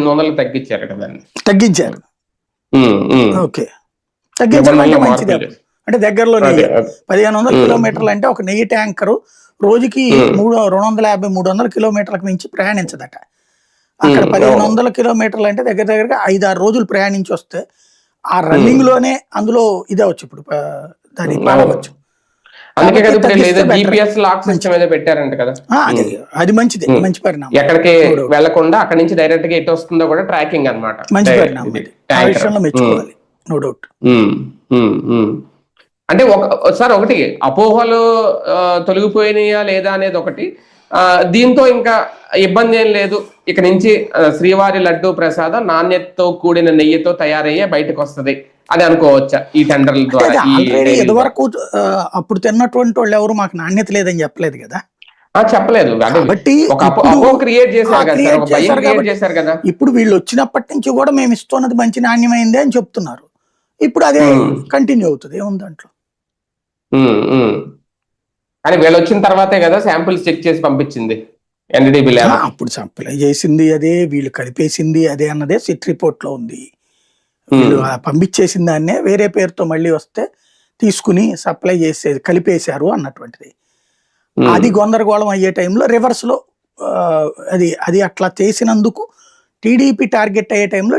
800 తగ్గించారు కదా దాన్ని. తగ్గించారు. ఓకే, తగ్గించడం అంటే నిబంధనలు మంచిది. మార్పులు చేశారు. అంటే దగ్గరలో అదే నెయ్యి అదే. 1500 కిలోమీటర్లు అంటే ఒక నెయ్యి ట్యాంకరు రోజుకి 250 300 కిలోమీటర్లకు మించి ప్రయాణించదట. అక్కడ అవును. 1500 కిలోమీటర్లు అంటే దగ్గర దగ్గరగా 5-6 రోజులు ప్రయాణించి వస్తే ఆ రన్నింగ్ లోనే అందులో ఇదే వచ్చు ఇప్పుడు దాని అవును. పాడవచ్చు. అందుకే కదా కాబట్టి ఇప్పుడు తగ్గిస్తే ఏదో better. GPS లాక్ సిస్టమ్ మంచిది. ఏదో పెట్టారంట కదా. అది అది మంచిది, మంచి పరిణామం. ఎక్కడికి No doubt. వెళ్లకుండా అక్కడి నుంచి డైరెక్ట్ గా ఎటు వస్తుందో కూడా ట్రాకింగ్ అన్నమాట. మంచి పరిణామం అది. ఆ ట్యాంకర్. విషయంలో మెచ్చుకోవాలి, నో డౌట్. అంటే సార్ ఒకటి అపోహలు తొలగిపోయినాయా లేదా అనేది ఒకటి. దీంతో ఇంకా ఇబ్బంది ఏం లేదు. ఇక నుంచి శ్రీవారి లడ్డు ప్రసాదం నాణ్యతతో కూడిన నెయ్యితో తయారయ్యే బయటకు వస్తది అని అనుకోవచ్చా ఈ టెండర్ల ద్వారా? ఆల్రెడీ ఇదివరకు అప్పుడు తిన్నటువంటి వాళ్ళు ఎవరు మాకు నాణ్యత లేదని చెప్పలేదు కదా. చెప్పలేదు. కాబట్టి క్రియేట్ చేశారు కదా. ఇప్పుడు వీళ్ళు వచ్చినప్పటి నుంచి కూడా మేము ఇస్తున్నది మంచి నాణ్యమైంది అని చెప్తున్నారు. ఇప్పుడు అదే కంటిన్యూ అవుతుంది, ఏముంది దాంట్లో. కానీ వీళ్ళు వచ్చిన తర్వాతే కదా శాంపిల్స్ చెక్ చేసి పంపించింది ఎన్డీడీబీ ల్యాబ్. అప్పుడు సప్లై చేసింది అదే, వీళ్ళు కలిపేసింది అదే అన్నదే సిట్ రిపోర్ట్ లో ఉంది. వీళ్ళు పంపించేసిన దాన్నే వేరే పేరుతో మళ్ళీ వస్తే తీసుకుని సప్లై చేసేది కలిపేశారు అన్నటువంటిది. అది గందరగోళం అయ్యే టైంలో రివర్స్ లో అది అట్లా చేసినందుకు టీడీపీ టార్గెట్ అయ్యే టైంలో